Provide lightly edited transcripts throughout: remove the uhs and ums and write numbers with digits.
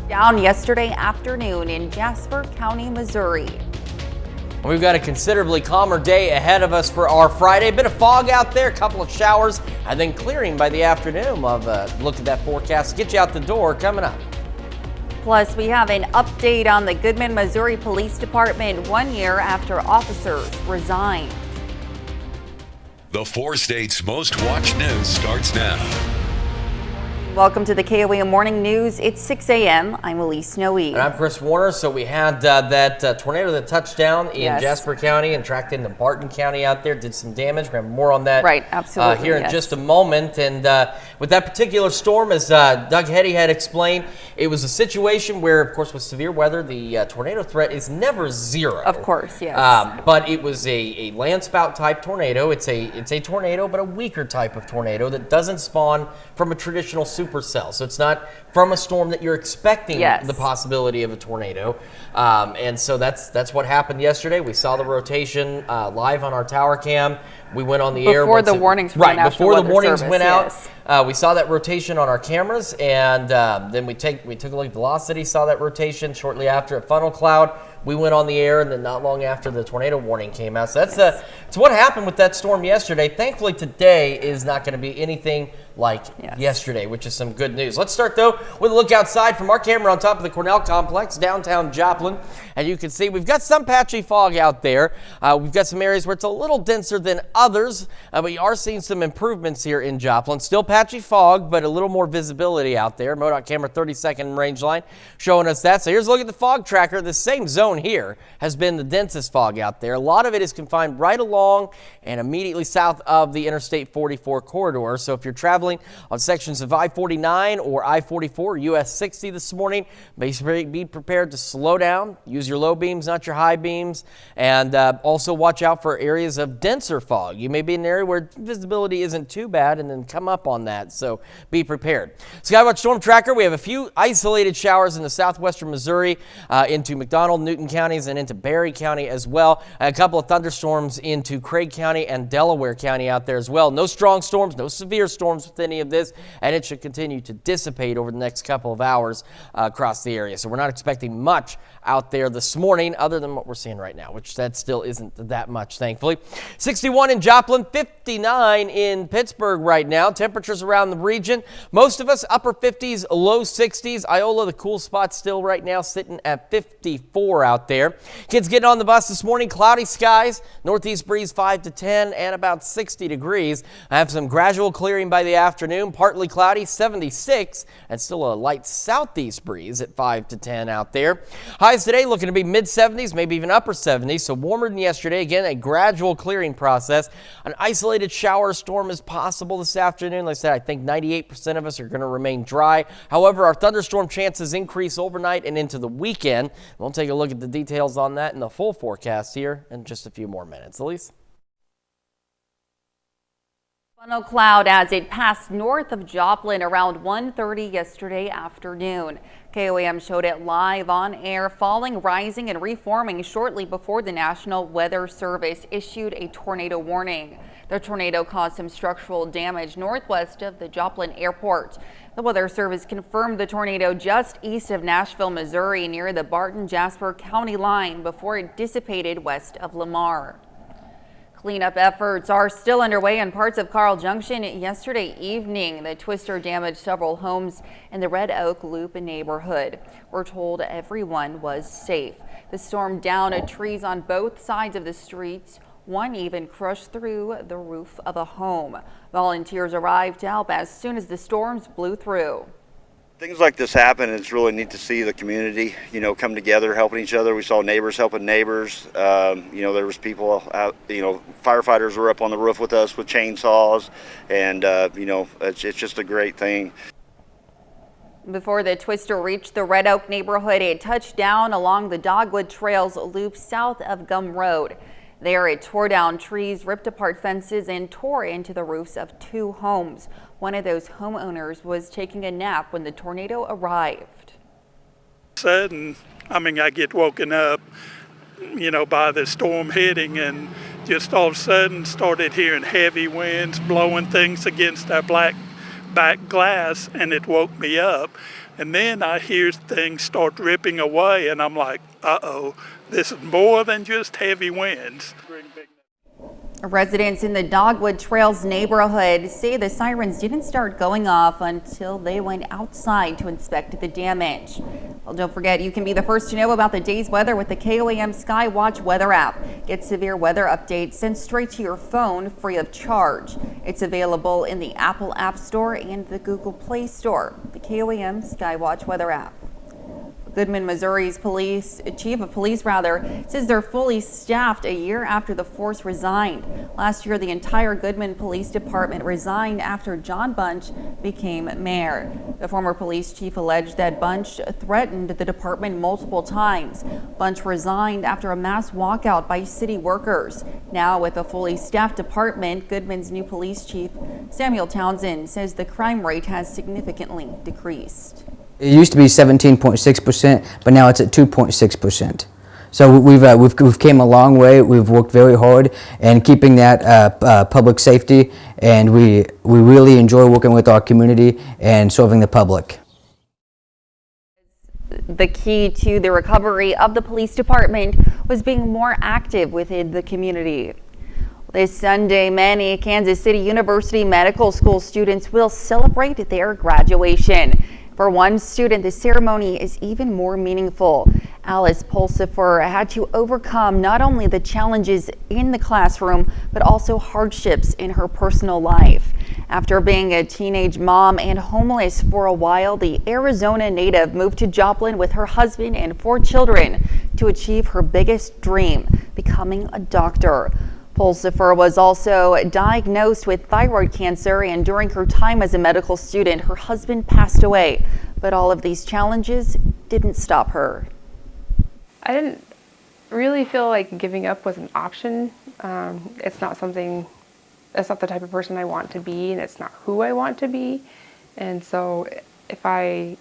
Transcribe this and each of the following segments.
Down yesterday afternoon in Jasper County, Missouri. We've got a considerably calmer day ahead of us for our Friday. A bit of fog out there, a couple of showers, and then clearing by the afternoon. We'll have a look at that forecast, get you out the door coming up. Plus, we have an update on the Goodman, Missouri Police Department 1 year after officers resigned. The 4 states' most watched news starts now. Welcome to the KOAM Morning News. It's 6 a.m. I'm Elise Snowy. And I'm Chris Warner. So we had that tornado that touched down in Jasper County and tracked into Barton County out there, did some damage. We're going to have more on that absolutely, here in just a moment. And with that particular storm, as Doug Heddy had explained, it was a situation where, of course, with severe weather, the tornado threat is never zero. Of course, yes. But it was a land spout type tornado. It's a tornado, but a weaker type of tornado that doesn't spawn from a traditional supercell. So it's not from a storm that you're expecting the possibility of a tornado. And so that's what happened yesterday. We saw the rotation live on our tower cam. We went on the air before the warnings went out. Before the warnings went out. We saw that rotation on our cameras, and then we took a look at velocity, saw that rotation shortly after at Funnel Cloud. We went on the air, and then not long after the tornado warning came out. So that's what happened with that storm yesterday. Thankfully, today is not going to be anything like yesterday, which is some good news. Let's start, though, with a look outside from our camera on top of the Cornell Complex, downtown Joplin. And you can see we've got some patchy fog out there. We've got some areas where it's a little denser than others, but we are seeing some improvements here in Joplin. Still patchy fog, but a little more visibility out there. MoDOT camera 30-second range line showing us that. So here's a look at the fog tracker. The same zone here has been the densest fog out there. A lot of it is confined right along and immediately south of the Interstate 44 corridor. So if you're traveling on sections of I-49 or I-44, US 60 this morning, be prepared to slow down. Use your low beams, not your high beams, and also watch out for areas of denser fog. You may be in an area where visibility isn't too bad and then come up on that, so be prepared. Skywatch Storm Tracker, we have a few isolated showers in the southwestern Missouri into McDonald, Newton counties, and into Berry County as well. A couple of thunderstorms into Craig County and Delaware County out there as well. No strong storms, no severe storms with any of this, and it should continue to dissipate over the next couple of hours across the area. So we're not expecting much out there this morning other than what we're seeing right now, which that still isn't that much, thankfully. 61 in Joplin, 59 in Pittsburgh right now. Temperatures around the region, most of us upper 50s, low 60s. Iola, the cool spot, still right now sitting at 54 out there. Kids getting on the bus this morning, cloudy skies, northeast breeze 5 to 10 and about 60 degrees. I have some gradual clearing by the afternoon, partly cloudy, 76, and still a light southeast breeze at 5 to 10 out there. Highs today looking to be mid 70s, maybe even upper 70s, so warmer than yesterday. Again, a gradual clearing process. An isolated shower storm is possible this afternoon. Like I said, I think 98% of us are going to remain dry. However, our thunderstorm chances increase overnight and into the weekend. We'll take a look at the details on that in the full forecast here in just a few more minutes. Elise? Funnel cloud as it passed north of Joplin around 1:30 yesterday afternoon. KOAM showed it live on air, falling, rising, and reforming shortly before the National Weather Service issued a tornado warning. The tornado caused some structural damage northwest of the Joplin Airport. The Weather Service confirmed the tornado just east of Nashville, Missouri, near the Barton-Jasper County line before it dissipated west of Lamar. Cleanup efforts are still underway in parts of Carl Junction. Yesterday evening, the twister damaged several homes in the Red Oak Loop neighborhood. We're told everyone was safe. The storm downed trees on both sides of the streets. One even crushed through the roof of a home. Volunteers arrived to help as soon as the storms blew through. Things like this happen. It's really neat to see the community, come together, helping each other. We saw neighbors helping neighbors. There was people out, firefighters were up on the roof with us with chainsaws, and, it's just a great thing. Before the twister reached the Red Oak neighborhood, it touched down along the Dogwood Trails loop south of Gum Road. There, it tore down trees, ripped apart fences, and tore into the roofs of 2 homes. One of those homeowners was taking a nap when the tornado arrived. Sudden, I get woken up, by the storm hitting, and just all of a sudden started hearing heavy winds blowing things against our black back glass, and it woke me up. And then I hear things start ripping away, and I'm like, uh-oh, this is more than just heavy winds. Residents in the Dogwood Trails neighborhood say the sirens didn't start going off until they went outside to inspect the damage. Well, don't forget, you can be the first to know about the day's weather with the KOAM Skywatch weather app. Get severe weather updates sent straight to your phone free of charge. It's available in the Apple App Store and the Google Play Store. The KOAM Skywatch weather app. Goodman, Missouri's chief of police says they're fully staffed a year after the force resigned. Last year, the entire Goodman Police Department resigned after John Bunch became mayor. The former police chief alleged that Bunch threatened the department multiple times. Bunch resigned after a mass walkout by city workers. Now, with a fully staffed department, Goodman's new police chief, Samuel Townsend, says the crime rate has significantly decreased. It used to be 17.6%, but now it's at 2.6%. So we've came a long way. We've worked very hard and keeping that public safety, and we really enjoy working with our community and serving the public. The key to the recovery of the police department was being more active within the community. This Sunday, many Kansas City University Medical School students will celebrate their graduation. For one student, the ceremony is even more meaningful. Alice Pulsifer had to overcome not only the challenges in the classroom, but also hardships in her personal life. After being a teenage mom and homeless for a while, the Arizona native moved to Joplin with her husband and 4 children to achieve her biggest dream, becoming a doctor. Pulsifer was also diagnosed with thyroid cancer, and during her time as a medical student, her husband passed away. But all of these challenges didn't stop her. I didn't really feel like giving up was an option. It's not the type of person I want to be, and it's not who I want to be. And so if I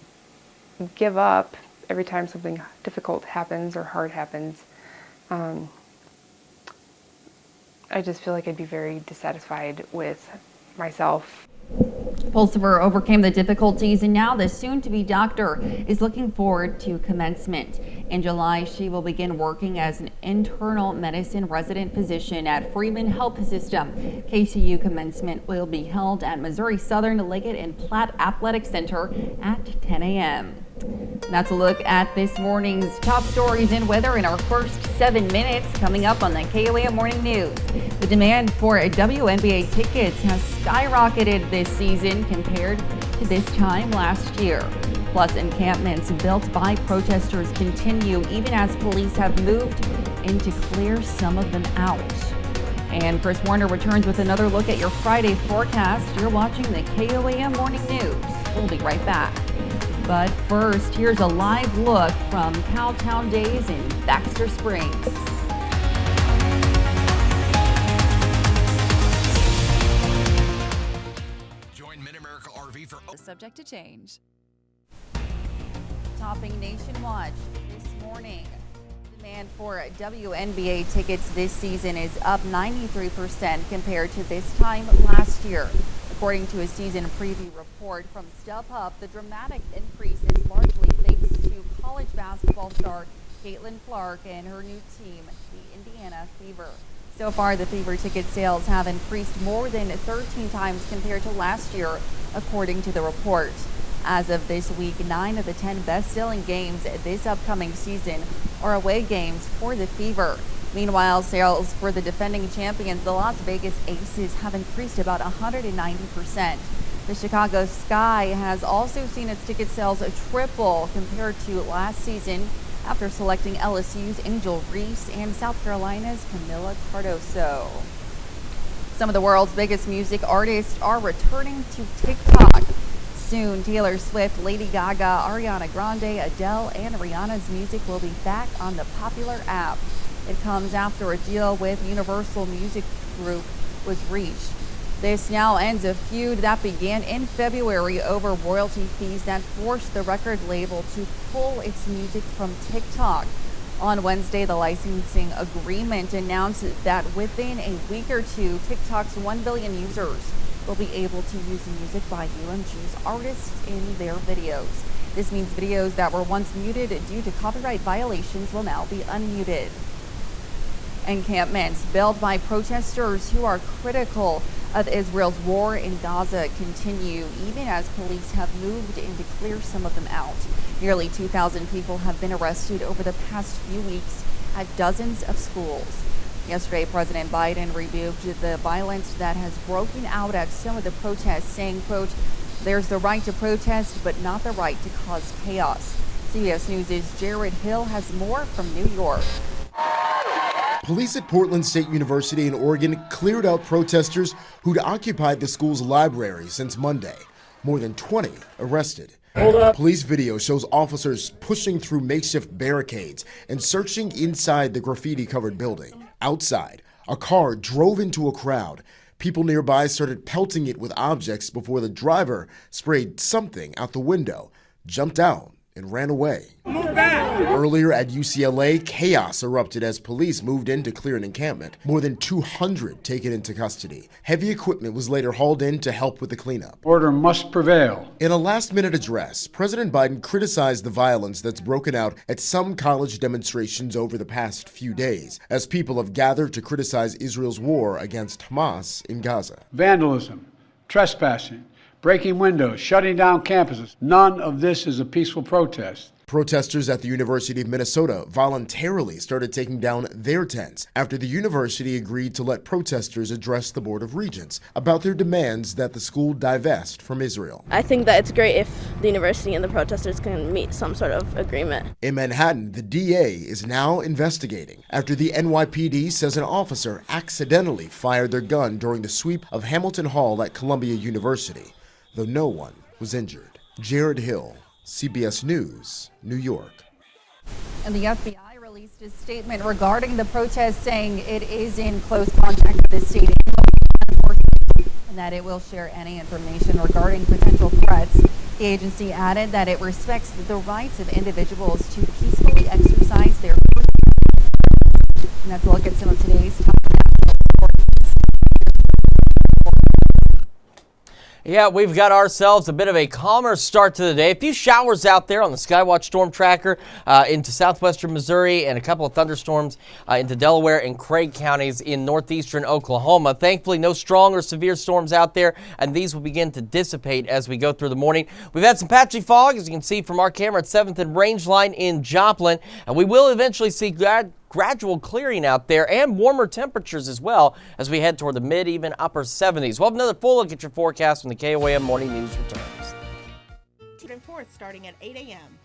give up every time something difficult happens or hard happens, I just feel like I'd be very dissatisfied with myself. Pulsifer overcame the difficulties, and now the soon-to-be doctor is looking forward to commencement. In July, she will begin working as an internal medicine resident physician at Freeman Health System. KCU commencement will be held at Missouri Southern Liggett and Platt Athletic Center at 10 a.m. That's a look at this morning's top stories and weather in our first 7 minutes. Coming up on the KOAM Morning News, the demand for WNBA tickets has skyrocketed this season compared to this time last year. Plus, encampments built by protesters continue even as police have moved in to clear some of them out. And Chris Warner returns with another look at your Friday forecast. You're watching the KOAM Morning News. We'll be right back. But first, here's a live look from Cowtown Days in Baxter Springs. Join Mid-America RV for subject to change. Topping Nation Watch this morning. Demand for WNBA tickets this season is up 93% compared to this time last year. According to a season preview report from StubHub, the dramatic increase is largely thanks to college basketball star Caitlin Clark and her new team, the Indiana Fever. So far, the Fever ticket sales have increased more than 13 times compared to last year, according to the report. As of this week, 9 of the 10 best-selling games this upcoming season are away games for the Fever. Meanwhile, sales for the defending champions, the Las Vegas Aces, have increased about 190%. The Chicago Sky has also seen its ticket sales triple compared to last season after selecting LSU's Angel Reese and South Carolina's Camila Cardoso. Some of the world's biggest music artists are returning to TikTok. Soon, Taylor Swift, Lady Gaga, Ariana Grande, Adele, and Rihanna's music will be back on the popular app. It comes after a deal with Universal Music Group was reached. This now ends a feud that began in February over royalty fees that forced the record label to pull its music from TikTok. On Wednesday, the licensing agreement announced that within a week or two, TikTok's 1 billion users will be able to use music by UMG's artists in their videos. This means videos that were once muted due to copyright violations will now be unmuted. Encampments built by protesters who are critical of Israel's war in Gaza continue, even as police have moved in to clear some of them out. Nearly 2,000 people have been arrested over the past few weeks at dozens of schools. Yesterday, President Biden rebuked the violence that has broken out at some of the protests, saying, quote, "There's the right to protest, but not the right to cause chaos." CBS News' Jared Hill has more from New York. Police at Portland State University in Oregon cleared out protesters who'd occupied the school's library since Monday. More than 20 arrested. Police video shows officers pushing through makeshift barricades and searching inside the graffiti-covered building. Outside, a car drove into a crowd. People nearby started pelting it with objects before the driver sprayed something out the window, jumped out, and ran away. Move back. Earlier at UCLA, chaos erupted as police moved in to clear an encampment. More than 200 taken into custody. Heavy equipment was later hauled in to help with the cleanup. Order must prevail. In a last-minute address, President Biden criticized the violence that's broken out at some college demonstrations over the past few days, as people have gathered to criticize Israel's war against Hamas in Gaza. Vandalism, trespassing, breaking windows, shutting down campuses. None of this is a peaceful protest. Protesters at the University of Minnesota voluntarily started taking down their tents after the university agreed to let protesters address the Board of Regents about their demands that the school divest from Israel. I think that it's great if the university and the protesters can meet some sort of agreement. In Manhattan, the DA is now investigating after the NYPD says an officer accidentally fired their gun during the sweep of Hamilton Hall at Columbia University, though no one was injured. Jared Hill, CBS News, New York. And the FBI released a statement regarding the protest, saying it is in close contact with the state and that it will share any information regarding potential threats. The agency added that it respects the rights of individuals to peacefully exercise their freedom. And that's a look at some of today's top Yeah, we've got ourselves a bit of a calmer start to the day. A few showers out there on the Skywatch Storm Tracker into southwestern Missouri, and a couple of thunderstorms into Delaware and Craig counties in northeastern Oklahoma. Thankfully, no strong or severe storms out there, and these will begin to dissipate as we go through the morning. We've had some patchy fog, as you can see from our camera at 7th and Rangeline in Joplin, and we will eventually see gradual clearing out there and warmer temperatures as well as we head toward the mid, even upper 70s. We'll have another full look at your forecast when the KOAM Morning News returns. 4th starting at 8 a.m.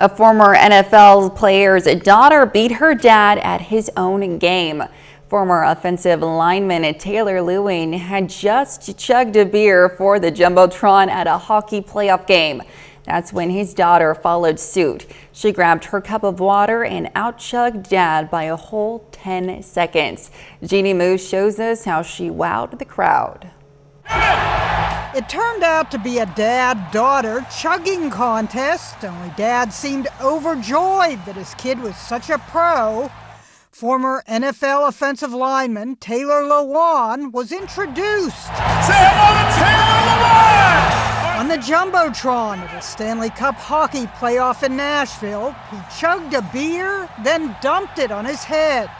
A former NFL player's daughter beat her dad at his own game. Former offensive lineman Taylor Lewin had just chugged a beer for the Jumbotron at a hockey playoff game. That's when his daughter followed suit. She grabbed her cup of water and outchugged Dad by a whole 10 seconds. Jeannie Moose shows us how she wowed the crowd. It turned out to be a dad-daughter chugging contest, only Dad seemed overjoyed that his kid was such a pro. Former NFL offensive lineman Taylor Lewan was introduced. Say hello to Taylor Lewan! On the Jumbotron at a Stanley Cup hockey playoff in Nashville, he chugged a beer, then dumped it on his head.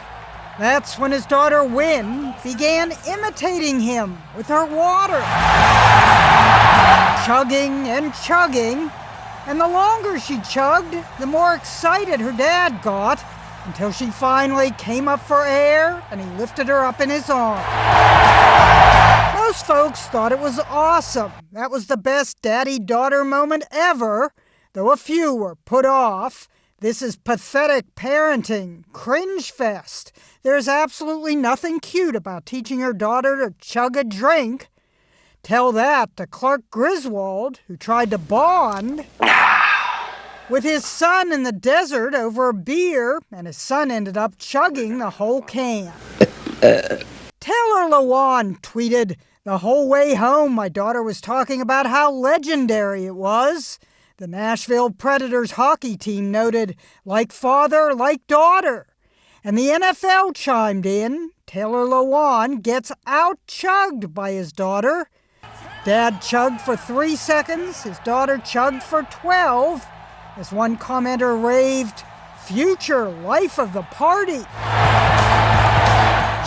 That's when his daughter Wynn began imitating him with her water. Chugging and chugging, and the longer she chugged, the more excited her dad got, until she finally came up for air and he lifted her up in his arms. Most folks thought it was awesome. That was the best daddy-daughter moment ever, though a few were put off. This is pathetic parenting, cringe fest. There's absolutely nothing cute about teaching your daughter to chug a drink. Tell that to Clark Griswold, who tried to bond with his son in the desert over a beer, and his son ended up chugging the whole can. Taylor Lewan tweeted, "The whole way home, my daughter was talking about how legendary it was." The Nashville Predators hockey team noted, "Like father, like daughter." And the NFL chimed in. Taylor Lewan gets out-chugged by his daughter. dad chugged for 3 seconds, his daughter chugged for 12. As one commenter raved, "Future life of the party."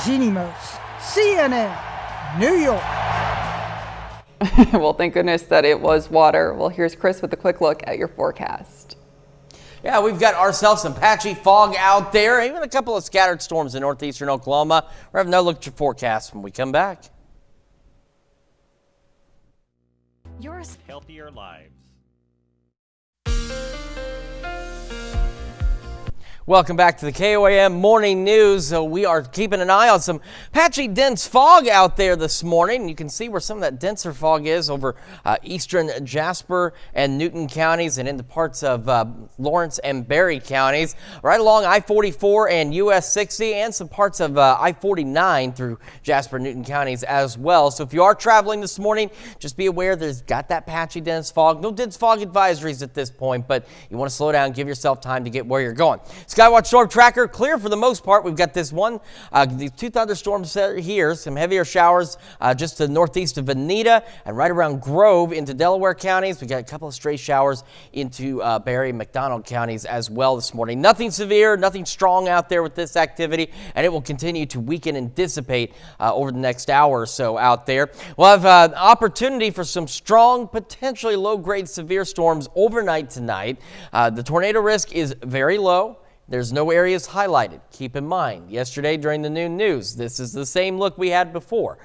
Jeannie Mose, CNN, New York. Well, thank goodness that it was water. Well, here's Chris with a quick look at your forecast. Yeah, we've got ourselves some patchy fog out there, even a couple of scattered storms in northeastern Oklahoma. We're having another look at your forecast when we come back. Yours healthier lives. Welcome back to the KOAM Morning News. We are keeping an eye on some patchy, dense fog out there this morning. You can see where some of that denser fog is over eastern Jasper and Newton counties and into parts of Lawrence and Berry counties, right along I-44 and US 60 and some parts of I-49 through Jasper and Newton counties as well. So if you are traveling this morning, just be aware there's got that patchy, dense fog. No dense fog advisories at this point, but you want to slow down, give yourself time to get where you're going. Skywatch Storm Tracker, clear for the most part. We've got this one, these 2 thunderstorms here, some heavier showers just to the northeast of Veneta and right around Grove into Delaware counties. We got a couple of stray showers into Berry and McDonald counties as well this morning. Nothing severe, nothing strong out there with this activity, and it will continue to weaken and dissipate over the next hour or so out there. We'll have an opportunity for some strong, potentially low-grade severe storms overnight tonight. The tornado risk is very low. There's no areas highlighted. Keep in mind, yesterday during the noon news, this is the same look we had before.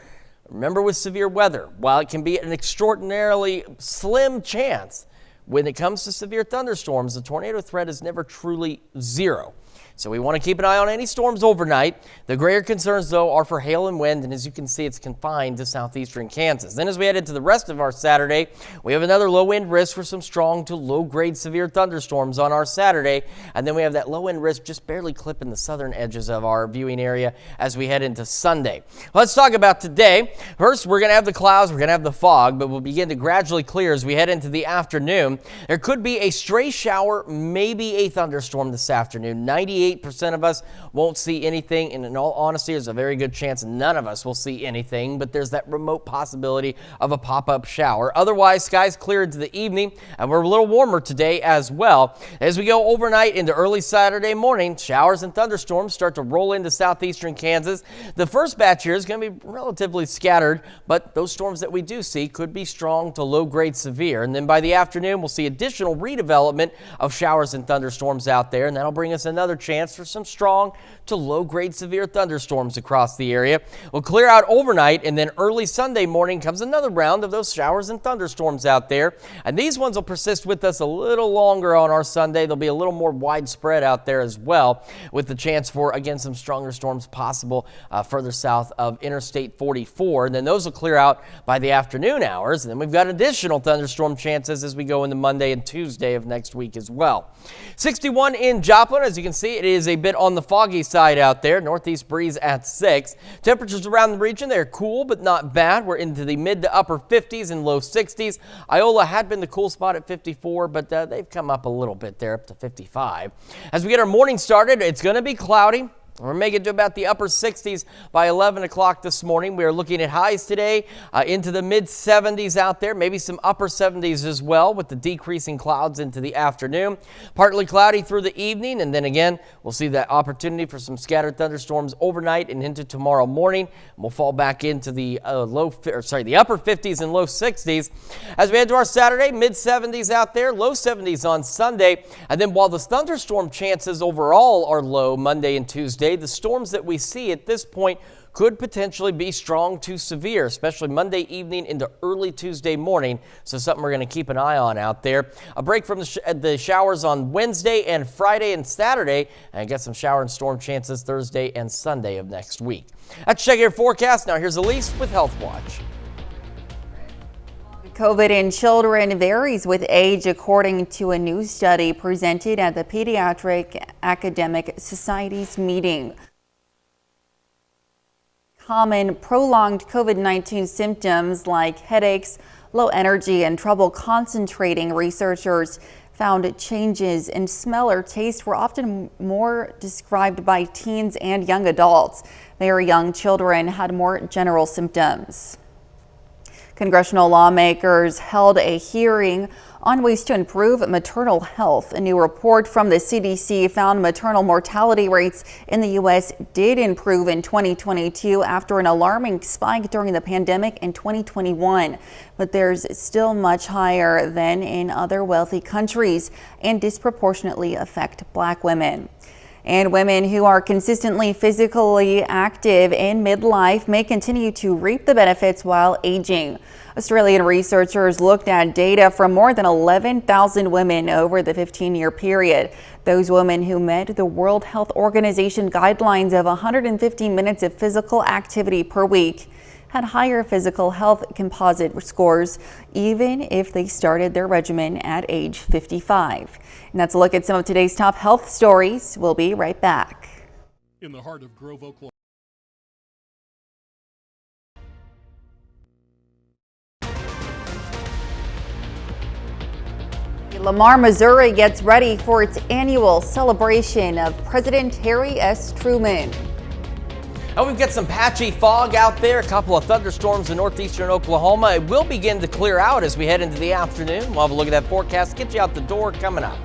Remember, with severe weather, while it can be an extraordinarily slim chance, when it comes to severe thunderstorms, the tornado threat is never truly zero. So we want to keep an eye on any storms overnight. The greater concerns, though, are for hail and wind, and as you can see, it's confined to southeastern Kansas. Then as we head into the rest of our Saturday, we have another low wind risk for some strong to low-grade severe thunderstorms on our Saturday, and then we have that low wind risk just barely clipping the southern edges of our viewing area as we head into Sunday. Let's talk about today. First, we're going to have the clouds, we're going to have the fog, but we'll begin to gradually clear as we head into the afternoon. There could be a stray shower, maybe a thunderstorm this afternoon. 98% of us won't see anything, and in all honesty, there's a very good chance none of us will see anything, but there's that remote possibility of a pop-up shower. Otherwise, skies clear into the evening, and we're a little warmer today as well. As we go overnight into early Saturday morning, showers and thunderstorms start to roll into southeastern Kansas. The first batch here is going to be relatively scattered, but those storms that we do see could be strong to low-grade severe, and then by the afternoon, we'll see additional redevelopment of showers and thunderstorms out there, and that'll bring us another chance for some strong to low-grade severe thunderstorms across the area. We'll clear out overnight, and then early Sunday morning comes another round of those showers and thunderstorms out there, and these ones will persist with us a little longer on our Sunday. They'll be a little more widespread out there as well, with the chance for, again, some stronger storms possible further south of Interstate 44, and then those will clear out by the afternoon hours, and then we've got additional thunderstorm chances as we go into Monday and Tuesday of next week as well. 61 in Joplin. As you can see, it is a bit on the foggy side out there. Northeast breeze at 6. Temperatures around the region, they're cool but not bad. We're into the mid to upper 50s and low 60s. Iola had been the cool spot at 54, but they've come up a little bit there, up to 55. As we get our morning started, it's going to be cloudy. We're making it to about the upper 60s by 11 o'clock this morning. We are looking at highs today into the mid 70s out there, maybe some upper 70s as well, with the decreasing clouds into the afternoon. Partly cloudy through the evening, and then again, we'll see that opportunity for some scattered thunderstorms overnight and into tomorrow morning. We'll fall back into the the upper 50s and low 60s. As we head to our Saturday, mid 70s out there, low 70s on Sunday. And then while the thunderstorm chances overall are low Monday and Tuesday, the storms that we see at this point could potentially be strong to severe, especially Monday evening into early Tuesday morning. So something we're going to keep an eye on out there. A break from the showers on Wednesday and Friday and Saturday, and get some shower and storm chances Thursday and Sunday of next week. Let's check your forecast. Now here's Elise with Health Watch. COVID in children varies with age, according to a new study presented at the Pediatric Academic Society's meeting. Common prolonged COVID-19 symptoms like headaches, low energy, and trouble concentrating, researchers found changes in smell or taste were often more described by teens and young adults. Very young children had more general symptoms. Congressional lawmakers held a hearing on ways to improve maternal health. A new report from the CDC found maternal mortality rates in the U.S. did improve in 2022 after an alarming spike during the pandemic in 2021. But there's still much higher than in other wealthy countries and disproportionately affect Black women. And women who are consistently physically active in midlife may continue to reap the benefits while aging. Australian researchers looked at data from more than 11,000 women over the 15-year period. Those women who met the World Health Organization guidelines of 150 minutes of physical activity per week had higher physical health composite scores, even if they started their regimen at age 55. And that's a look at some of today's top health stories. We'll be right back. In the heart of Grove, Oklahoma. Lamar, Missouri gets ready for its annual celebration of President Harry S. Truman. And we've got some patchy fog out there, a couple of thunderstorms in northeastern Oklahoma. It will begin to clear out as we head into the afternoon. We'll have a look at that forecast, get you out the door coming up.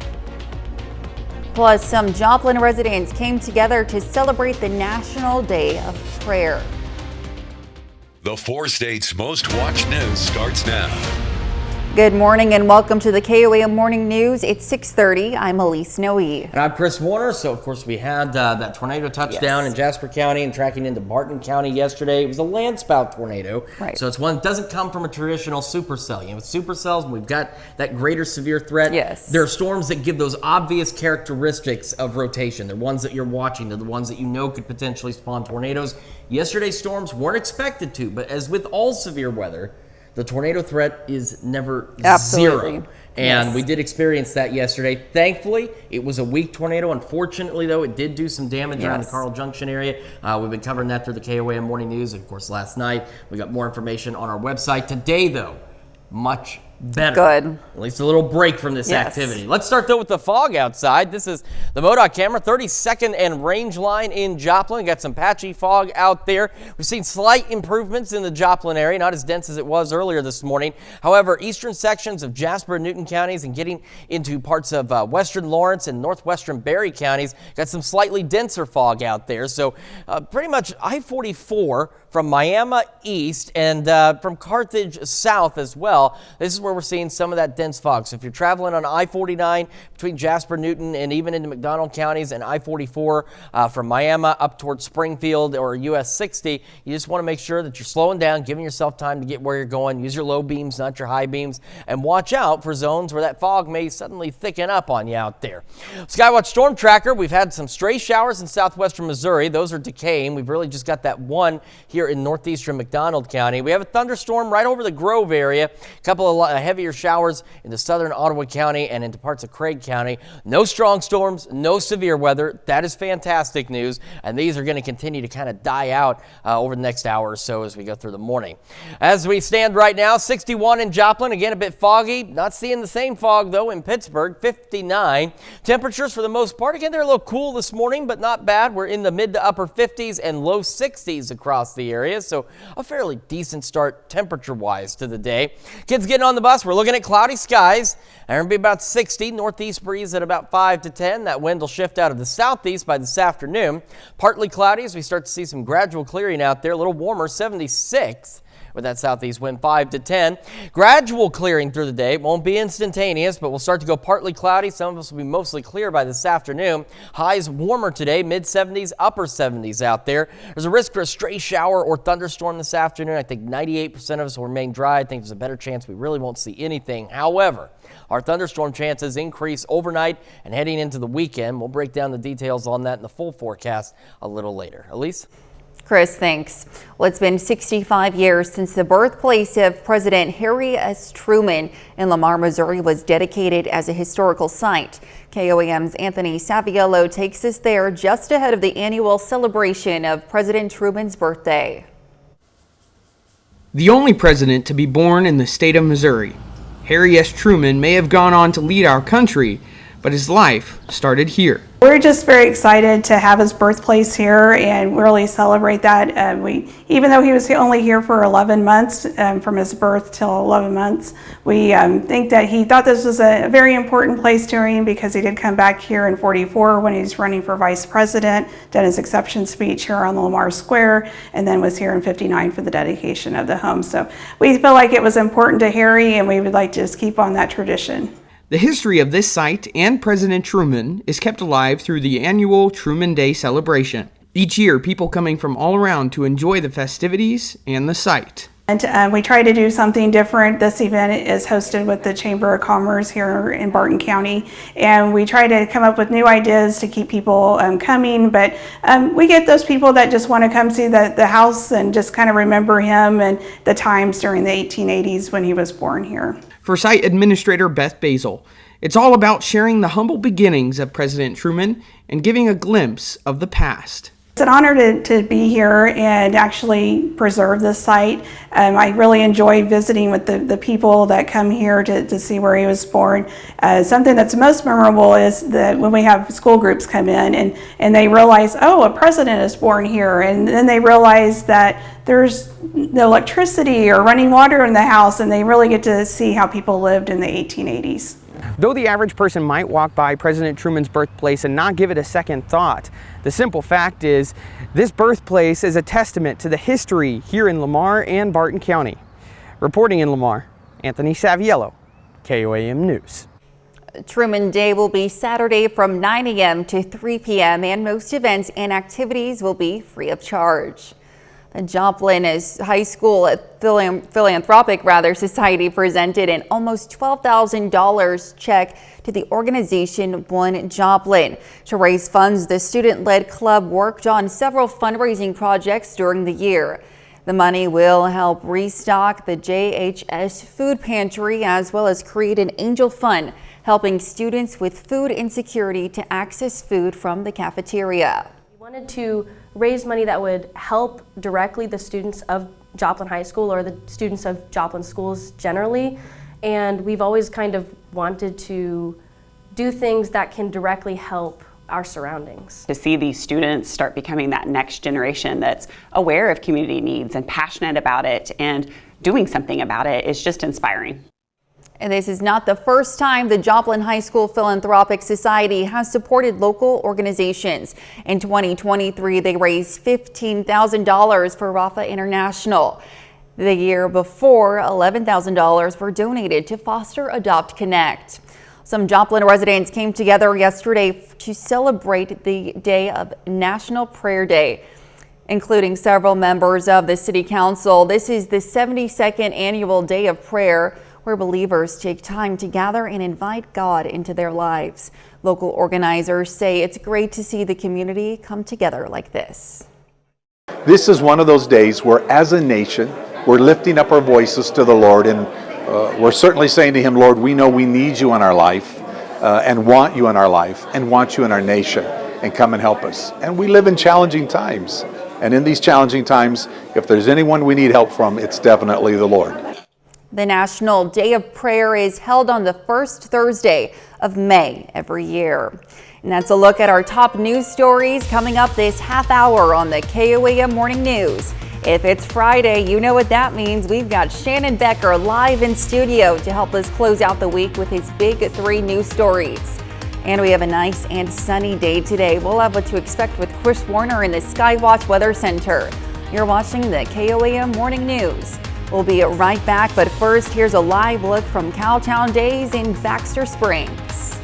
Plus, some Joplin residents came together to celebrate the National Day of Prayer. The 4 states' most watched news starts now. Good morning and welcome to the KOAM Morning News. It's 6:30. I'm Elise Noe. And I'm Chris Warner. So, of course, we had that tornado touchdown in Jasper County and tracking into Barton County yesterday. It was a landspout tornado. Right. So it's one that doesn't come from a traditional supercell. You know, with supercells, we've got that greater severe threat. Yes. There are storms that give those obvious characteristics of rotation. They're ones that you're watching. They're the ones that you know could potentially spawn tornadoes. Yesterday's storms weren't expected to, but as with all severe weather, the tornado threat is never zero. And we did experience that yesterday. Thankfully, it was a weak tornado. Unfortunately, though, it did do some damage around the Carl Junction area. We've been covering that through the KOAM Morning News. Of course, last night, we got more information on our website. Today, though, much better. Good. At least a little break from this activity. Let's start, though, with the fog outside. This is the MoDOT camera, 32nd and Range Line in Joplin. Got some patchy fog out there. We've seen slight improvements in the Joplin area, not as dense as it was earlier this morning. However, eastern sections of Jasper and Newton counties and getting into parts of western Lawrence and northwestern Berry counties got some slightly denser fog out there. So pretty much I-44 from Miami east and from Carthage south as well. This is where we're seeing some of that dense fog. So if you're traveling on I-49 between Jasper, Newton, and even into McDonald counties, and I-44 from Miami up towards Springfield or US 60, you just want to make sure that you're slowing down, giving yourself time to get where you're going. Use your low beams, not your high beams, and watch out for zones where that fog may suddenly thicken up on you out there. Skywatch Storm Tracker, we've had some stray showers in southwestern Missouri. Those are decaying. We've really just got that one here in northeastern McDonald County. We have a thunderstorm right over the Grove area. A couple of heavier showers into southern Ottawa County and into parts of Craig County. No strong storms, no severe weather. That is fantastic news. And these are going to continue to kind of die out over the next hour or so as we go through the morning. As we stand right now, 61 in Joplin. Again, a bit foggy. Not seeing the same fog, though, in Pittsburgh, 59. Temperatures for the most part, again, they're a little cool this morning, but not bad. We're in the mid to upper 50s and low 60s across the area. So a fairly decent start temperature-wise to the day. Kids getting on the bus. We're looking at cloudy skies. And it'll be about 60. Northeast breeze at about 5 to 10. That wind will shift out of the southeast by this afternoon. Partly cloudy as we start to see some gradual clearing out there. A little warmer, 76. With that southeast wind, 5 to 10. Gradual clearing through the day. It won't be instantaneous, but we'll start to go partly cloudy. Some of us will be mostly clear by this afternoon. Highs warmer today, mid-70s, upper 70s out there. There's a risk for a stray shower or thunderstorm this afternoon. I think 98% of us will remain dry. I think there's a better chance we really won't see anything. However, our thunderstorm chances increase overnight and heading into the weekend. We'll break down the details on that in the full forecast a little later. Elise? Chris, thanks. Well, it's been 65 years since the birthplace of President Harry S. Truman in Lamar, Missouri was dedicated as a historical site. KOAM's Anthony Saviello takes us there just ahead of the annual celebration of President Truman's birthday. The only president to be born in the state of Missouri, Harry S. Truman may have gone on to lead our country, but his life started here. We're just very excited to have his birthplace here and really celebrate that. Even though he was only here for 11 months, from his birth till 11 months, we think that he thought this was a very important place to him because he did come back here in '44 when he was running for vice president, did his acceptance speech here on the Lamar Square, and then was here in '59 for the dedication of the home. So we feel like it was important to Harry, and we would like to just keep on that tradition. The history of this site and President Truman is kept alive through the annual Truman Day celebration. Each year, people coming from all around to enjoy the festivities and the site. And we try to do something different. This event is hosted with the Chamber of Commerce here in Barton County, and we try to come up with new ideas to keep people coming, but we get those people that just want to come see the house and just kind of remember him and the times during the 1880s when he was born here. For site administrator Beth Basil, it's all about sharing the humble beginnings of President Truman and giving a glimpse of the past. It's an honor to be here and actually preserve this site. I really enjoy visiting with the people that come here to see where he was born. Something that's most memorable is that when we have school groups come in and they realize, oh, a president is born here, and then they realize that there's no electricity or running water in the house, and they really get to see how people lived in the 1880s. Though the average person might walk by President Truman's birthplace and not give it a second thought, the simple fact is this birthplace is a testament to the history here in Lamar and Barton County. Reporting in Lamar, Anthony Saviello, KOAM News. Truman Day will be Saturday from 9 a.m. to 3 p.m. and most events and activities will be free of charge. The Joplin High School Philanthropic Society presented an almost $12,000 check to the organization One Joplin. To raise funds, the student-led club worked on several fundraising projects during the year. The money will help restock the JHS food pantry as well as create an angel fund, helping students with food insecurity to access food from the cafeteria. We wanted to raise money that would help directly the students of Joplin High School or the students of Joplin schools generally, and we've always kind of wanted to do things that can directly help our surroundings. To see these students start becoming that next generation that's aware of community needs and passionate about it and doing something about it is just inspiring. And this is not the first time the Joplin High School Philanthropic Society has supported local organizations. In 2023, they raised $15,000 for Rafa International. The year before, $11,000 were donated to Foster Adopt Connect. Some Joplin residents came together yesterday to celebrate the day of National Prayer Day, including several members of the City Council. This is the 72nd annual Day of Prayer, where believers take time to gather and invite God into their lives. Local organizers say it's great to see the community come together like this. This is one of those days where, as a nation, we're lifting up our voices to the Lord, and we're certainly saying to Him, Lord, we know we need you in our life, and want you in our life, and want you in our nation, and come and help us. And we live in challenging times, and in these challenging times, if there's anyone we need help from, it's definitely the Lord. The National Day of Prayer is held on the first Thursday of May every year. And that's a look at our top news stories coming up this half hour on the KOAM Morning News. If it's Friday, you know what that means. We've got Shannon Becker live in studio to help us close out the week with his big three news stories. And we have a nice and sunny day today. We'll have what to expect with Chris Warner in the Skywatch Weather Center. You're watching the KOAM Morning News. We'll be right back, but first, here's a live look from Cowtown Days in Baxter Springs.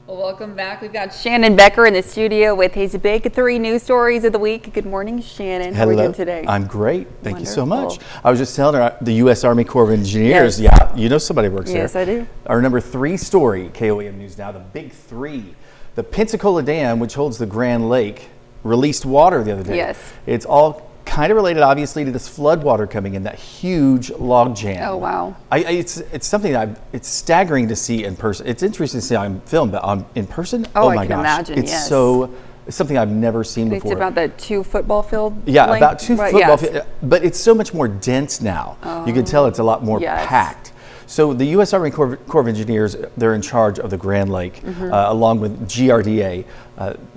Well, welcome back. We've got Shannon Becker in the studio with his big three news stories of the week. Good morning, Shannon. How are you doing today? I'm great. Thank Wonderful. you so much. I was just telling her, the U.S. Army Corps of Engineers, Yes. yeah, you know somebody works there. Yes, I do. Our number 3 story, KOAM News Now, the big three. The Pensacola Dam, which holds the Grand Lake, released water the other day. Yes. It's all kind of related, obviously, to this flood water coming in, that huge log jam. Oh, wow. It's something that it's staggering to see in person. It's interesting to see on film, but in person, Oh, my I can gosh. imagine, It's yes. so It's something I've never seen It's before. about that 2 football field Yeah, length? about 2 Right, football yes. field, but it's so much more dense now. You can tell it's a lot more yes. packed. So the U.S. Army Corps of Engineers, they're in charge of the Grand Lake, along with GRDA.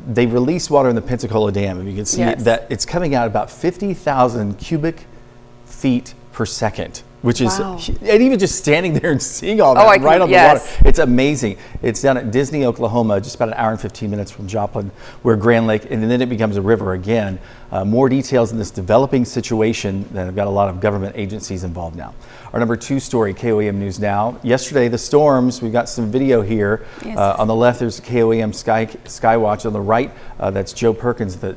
They release water in the Pensacola Dam, and you can see that it's coming out about 50,000 cubic feet per second, which is, and even just standing there and seeing all that right on the water, it's amazing. It's down at Disney, Oklahoma, just about an hour and 15 minutes from Joplin, where Grand Lake, and then it becomes a river again. More details in this developing situation that have got a lot of government agencies involved now. Our number 2 story, KOAM News Now. Yesterday, the storms, we've got some video here. On the left, there's KOAM Sky Watch. On the right, that's Joe Perkins, the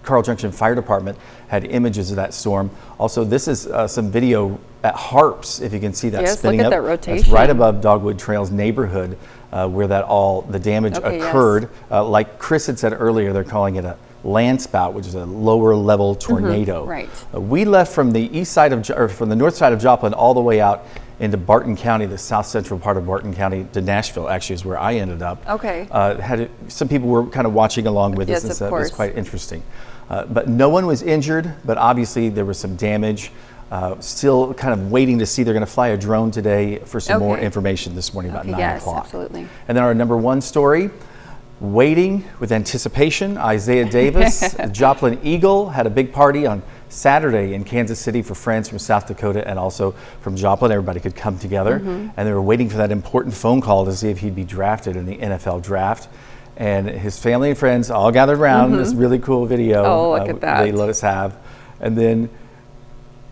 Carl Junction Fire Department, had images of that storm. Also, this is some video at Harps, if you can see that spinning look at up. that rotation. That's right above Dogwood Trails neighborhood, where the damage occurred. Like Chris had said earlier, they're calling it a land spout, which is a lower level tornado. Right. We left from the east side of, or from the north side of Joplin all the way out into Barton County, the south central part of Barton County, to Nashville, actually is where I ended up. Okay. Some people were kind of watching along with us, and so it was quite interesting. But no one was injured, but obviously there was some damage. Still kind of waiting to see. They're going to fly a drone today for some more information this morning about 9 o'clock. Absolutely. And then our number 1 story, waiting with anticipation, Isaiah Davis, the Joplin Eagle, had a big party on Saturday in Kansas City for friends from South Dakota and also from Joplin. Everybody could come together, and they were waiting for that important phone call to see if he'd be drafted in the NFL draft. And his family and friends all gathered around. This really cool video. Oh, look at that. They let us have. And then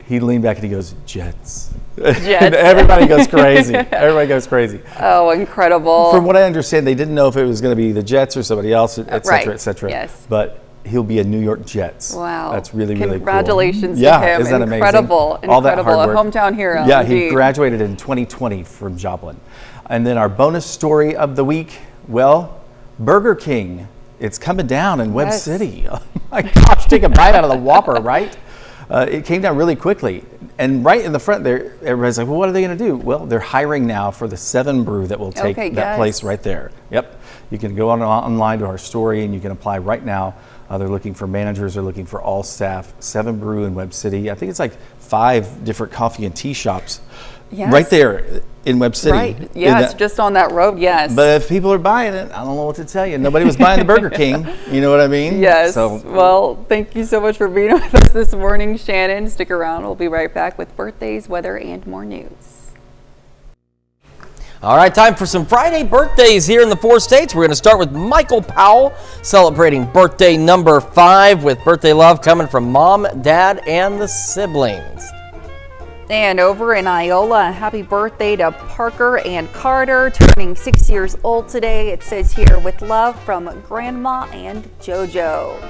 he leaned back and he goes, Jets. Jets. And everybody goes crazy. Everybody goes crazy. Oh, incredible. From what I understand, they didn't know if it was going to be the Jets or somebody else, et cetera, et cetera. Yes. But he'll be a New York Jets. Wow. That's really, really cool. Congratulations Yeah, to him. isn't that amazing? Incredible. All that hard work. A hometown hero. Yeah, indeed. he graduated in 2020 from Joplin. And then our bonus story of the week, well, Burger King. It's coming down in Webb City. Oh my gosh, take a bite out of the Whopper, right? It came down really quickly. And right in the front there, everybody's like, well, what are they going to do? Well, they're hiring now for the 7 Brew that will take that place right there. Yep. You can go online to our story and you can apply right now. They're looking for managers. They're looking for all staff. 7 Brew in Webb City. I think it's like 5 different coffee and tea shops right there in Webb City. Right. Yes, just on that road, yes. But if people are buying it, I don't know what to tell you. Nobody was buying the Burger King. You know what I mean? Yes. So, well, thank you so much for being with us this morning, Shannon. Stick around. We'll be right back with birthdays, weather, and more news. All right, time for some Friday birthdays here in the 4 states. We're going to start with Michael Powell, celebrating birthday number 5 with birthday love coming from mom, dad, and the siblings. And over in Iola, happy birthday to Parker and Carter, turning 6 years old today. It says here, with love from Grandma and JoJo.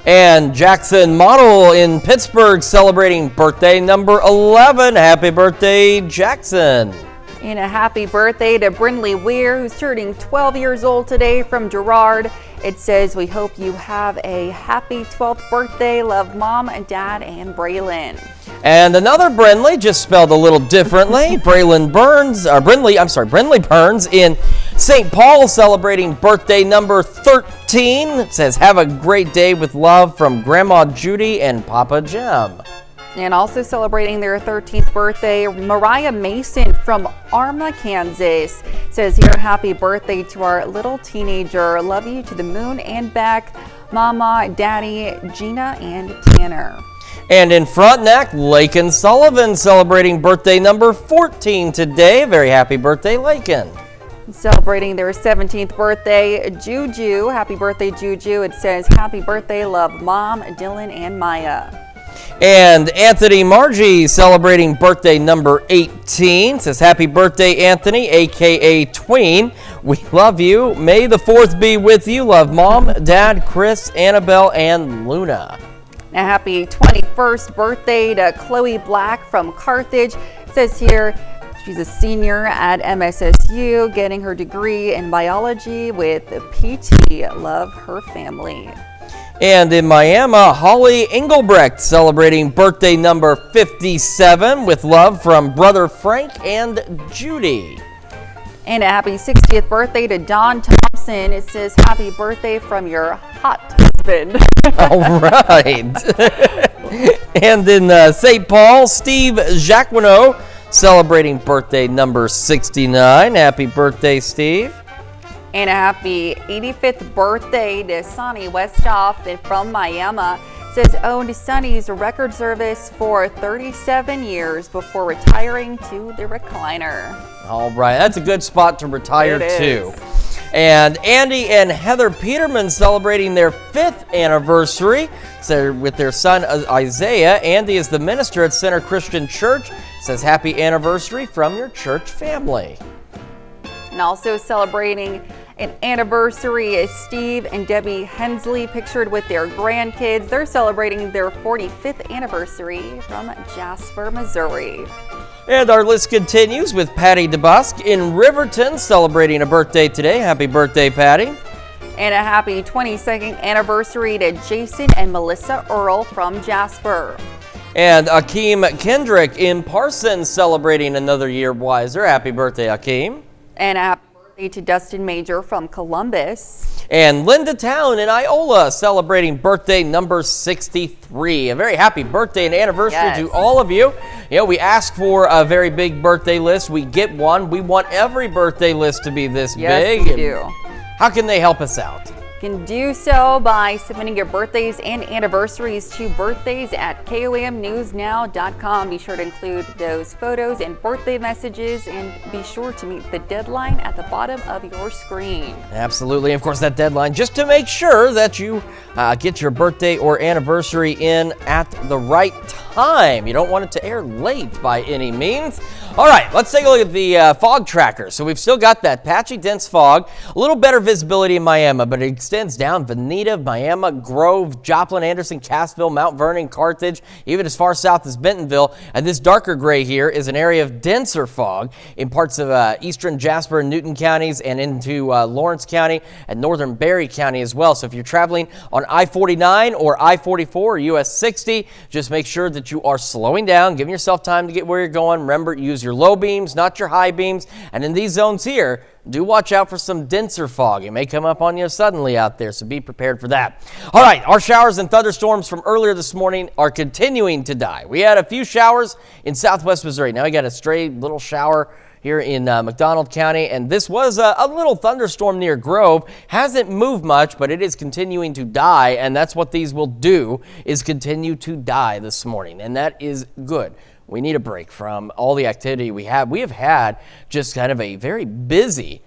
And Jackson Model in Pittsburgh celebrating birthday number 11. Happy birthday, Jackson. And a happy birthday to Brindley Weir, who's turning 12 years old today, from Girard. It says, we hope you have a happy 12th birthday. Love Mom and Dad and Braylon. And another Brindley, just spelled a little differently. Brindley Burns in St. Paul celebrating birthday number 13. It says, have a great day with love from Grandma Judy and Papa Jim. And also celebrating their 13th birthday, Mariah Mason from Arma, Kansas. Says here, happy birthday to our little teenager. Love you to the moon and back. Mama, Daddy, Gina, and Tanner. And in Frontenac, Lakin Sullivan celebrating birthday number 14 today. Very happy birthday, Lakin. Celebrating their 17th birthday, Juju. Happy birthday, Juju. It says, happy birthday, love Mom, Dylan, and Maya. And Anthony Margie celebrating birthday number 18. Says, happy birthday, Anthony, a.k.a. Tween. We love you. May the 4th be with you. Love Mom, Dad, Chris, Annabelle, and Luna. A happy 21st birthday to Chloe Black from Carthage. It says here, she's a senior at MSSU, getting her degree in biology with PT. Love her family. And in Miami, Holly Engelbrecht celebrating birthday number 57 with love from brother Frank and Judy. And a happy 60th birthday to Don Thompson Dawson, it says happy birthday from your hot husband. All right. And in St. Paul, Steve Jacquinot celebrating birthday number 69. Happy birthday, Steve. And a happy 85th birthday to Sonny Westhoff from Miami. Says owned Sonny's record service for 37 years before retiring to the recliner. All right, that's a good spot to retire to. And Andy and Heather Peterman celebrating their 5th anniversary. So with their son Isaiah. Andy is the minister at Center Christian Church. Says happy anniversary from your church family. And also celebrating an anniversary is Steve and Debbie Hensley, pictured with their grandkids. They're celebrating their 45th anniversary from Jasper, Missouri. And our list continues with Patty DeBusk in Riverton celebrating a birthday today. Happy birthday, Patty. And a happy 22nd anniversary to Jason and Melissa Earl from Jasper. And Akeem Kendrick in Parsons celebrating another year wiser. Happy birthday, Akeem. And a happy birthday to Dustin Major from Columbus. And Linda Town in Iola celebrating birthday number 63. A very happy birthday and anniversary to all of you. You know, we ask for a very big birthday list. We get one. We want every birthday list to be this big. Yes, we do. How can they help us out? You can do so by submitting your birthdays and anniversaries to birthdays@KOAMnewsnow.com. Be sure to include those photos and birthday messages, and be sure to meet the deadline at the bottom of your screen. Absolutely. Of course, that deadline, just to make sure that you get your birthday or anniversary in at the right time. You don't want it to air late by any means. All right, let's take a look at the fog tracker. So we've still got that patchy, dense fog, a little better visibility in Miami, but it extends down Veneta, Miami, Grove, Joplin, Anderson, Cassville, Mount Vernon, Carthage, even as far south as Bentonville. And this darker gray here is an area of denser fog in parts of eastern Jasper and Newton counties and into Lawrence County and northern Berry County as well. So if you're traveling on I-49 or I-44 or US 60, just make sure that you are slowing down, giving yourself time to get where you're going. Remember, use your low beams, not your high beams. And in these zones here, do watch out for some denser fog. It may come up on you suddenly out there, so be prepared for that. All right, our showers and thunderstorms from earlier this morning are continuing to die. We had a few showers in southwest Missouri. Now we got a stray little shower here in McDonald County, and this was a little thunderstorm near Grove. Hasn't moved much, but it is continuing to die, and that's what these will do, is continue to die this morning, and that is good. We need a break from all the activity we have. We have had just kind of a very busy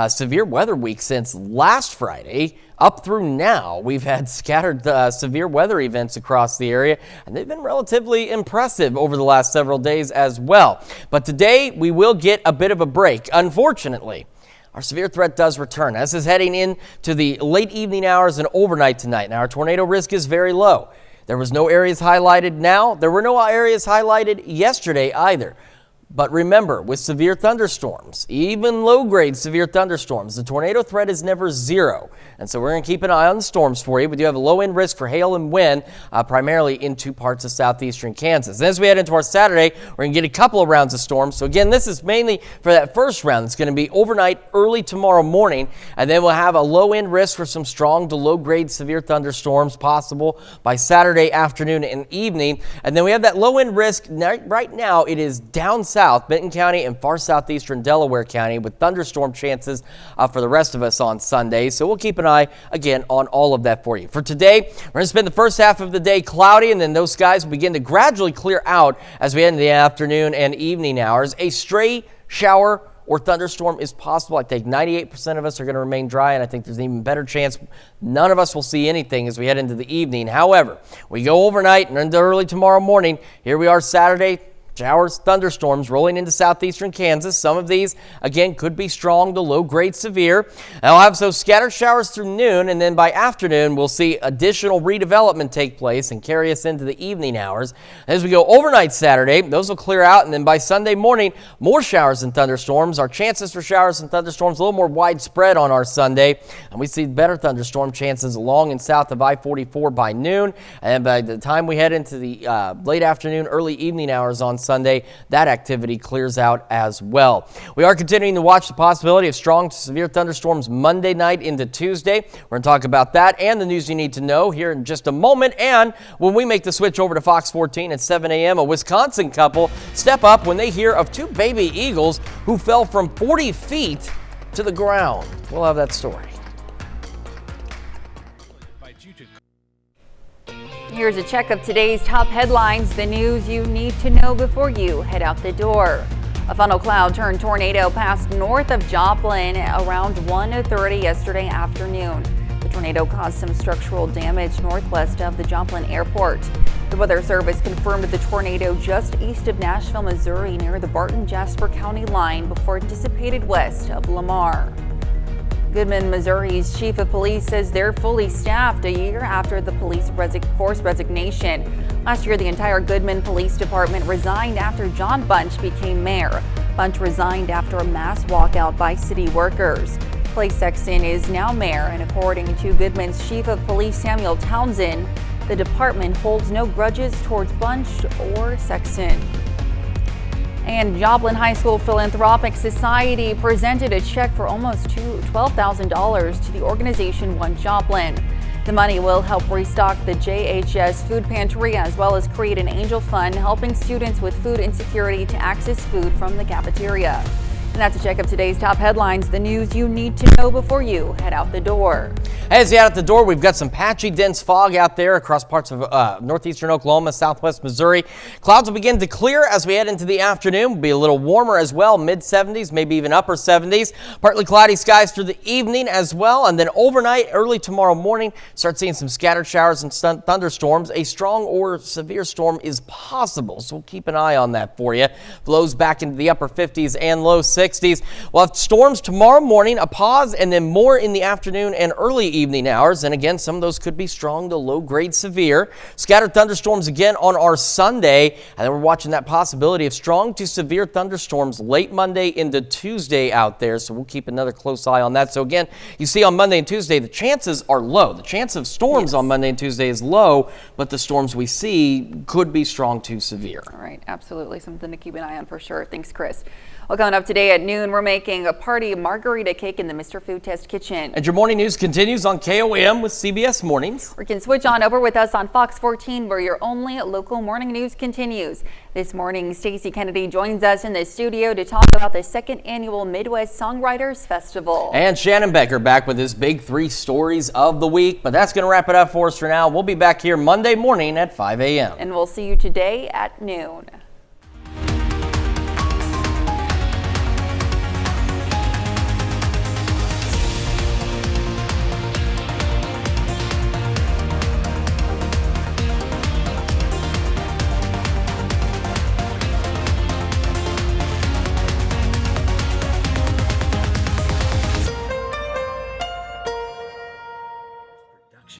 severe weather week since last Friday up through now. We've had scattered severe weather events across the area, and they've been relatively impressive over the last several days as well. But today we will get a bit of a break, unfortunately. Our severe threat does return. This is heading into the late evening hours and overnight tonight. Now, our tornado risk is very low. There was no areas highlighted now. There were no areas highlighted yesterday either. But remember, with severe thunderstorms, even low-grade severe thunderstorms, the tornado threat is never zero. And so we're going to keep an eye on the storms for you. We do have a low-end risk for hail and wind, primarily into parts of southeastern Kansas. And as we head into our Saturday, we're going to get a couple of rounds of storms. So again, this is mainly for that first round. It's going to be overnight, early tomorrow morning. And then we'll have a low-end risk for some strong to low-grade severe thunderstorms possible by Saturday afternoon and evening. And then we have that low-end risk. Right now, it is down south, Benton County and far southeastern Delaware County, with thunderstorm chances for the rest of us on Sunday. So we'll keep an eye again on all of that for you. For today, we're going to spend the first half of the day cloudy, and then those skies will begin to gradually clear out as we head into the afternoon and evening hours. A stray shower or thunderstorm is possible. I think 98% of us are going to remain dry, and I think there's an even better chance none of us will see anything as we head into the evening. However, we go overnight and into early tomorrow morning. Here we are Saturday. Showers, thunderstorms rolling into southeastern Kansas. Some of these, again, could be strong to low-grade severe. And I'll have those scattered showers through noon, and then by afternoon, we'll see additional redevelopment take place and carry us into the evening hours. As we go overnight Saturday, those will clear out, and then by Sunday morning, more showers and thunderstorms. Our chances for showers and thunderstorms a little more widespread on our Sunday, and we see better thunderstorm chances along and south of I-44 by noon. And by the time we head into the late afternoon, early evening hours on Sunday, that activity clears out as well. We are continuing to watch the possibility of strong to severe thunderstorms Monday night into Tuesday. We're going to talk about that and the news you need to know here in just a moment. And when we make the switch over to Fox 14 at 7 a.m., a Wisconsin couple step up when they hear of two baby eagles who fell from 40 feet to the ground. We'll have that story. Here's a check of today's top headlines, the news you need to know before you head out the door. A funnel cloud turned tornado passed north of Joplin around 1:30 yesterday afternoon. The tornado caused some structural damage northwest of the Joplin airport. The Weather Service confirmed the tornado just east of Nashville, Missouri, near the Barton-Jasper County line before it dissipated west of Lamar. Goodman, Missouri's chief of police says they're fully staffed a year after the police force resignation. Last year, the entire Goodman Police Department resigned after John Bunch became mayor. Bunch resigned after a mass walkout by city workers. Clay Sexton is now mayor, and according to Goodman's chief of police, Samuel Townsend, the department holds no grudges towards Bunch or Sexton. And Joplin High School Philanthropic Society presented a check for almost $12,000 to the organization One Joplin. The money will help restock the JHS food pantry as well as create an angel fund helping students with food insecurity to access food from the cafeteria. And that's a check of today's top headlines, the news you need to know before you head out the door. As you head out the door, we've got some patchy, dense fog out there across parts of northeastern Oklahoma, southwest Missouri. Clouds will begin to clear as we head into the afternoon. Will be a little warmer as well, mid-70s, maybe even upper 70s. Partly cloudy skies through the evening as well. And then overnight, early tomorrow morning, start seeing some scattered showers and thunderstorms. A strong or severe storm is possible, so we'll keep an eye on that for you. Blows back into the upper 50s and low 60s. We'll have storms tomorrow morning, a pause, and then more in the afternoon and early evening hours. And again, some of those could be strong to low-grade severe. Scattered thunderstorms again on our Sunday. And then we're watching that possibility of strong to severe thunderstorms late Monday into Tuesday out there. So we'll keep another close eye on that. So again, you see on Monday and Tuesday, the chances are low. The chance of storms on Monday and Tuesday is low, but the storms we see could be strong to severe. All right, absolutely. Something to keep an eye on for sure. Thanks, Chris. Well, coming up today at noon, we're making a party margarita cake in the Mr. Food Test kitchen. And your morning news continues on KOAM with CBS Mornings. Or you can switch on over with us on Fox 14, where your only local morning news continues. This morning, Stacey Kennedy joins us in the studio to talk about the second annual Midwest Songwriters Festival. And Shannon Becker back with his big 3 stories of the week. But that's going to wrap it up for us for now. We'll be back here Monday morning at 5 a.m. And we'll see you today at noon.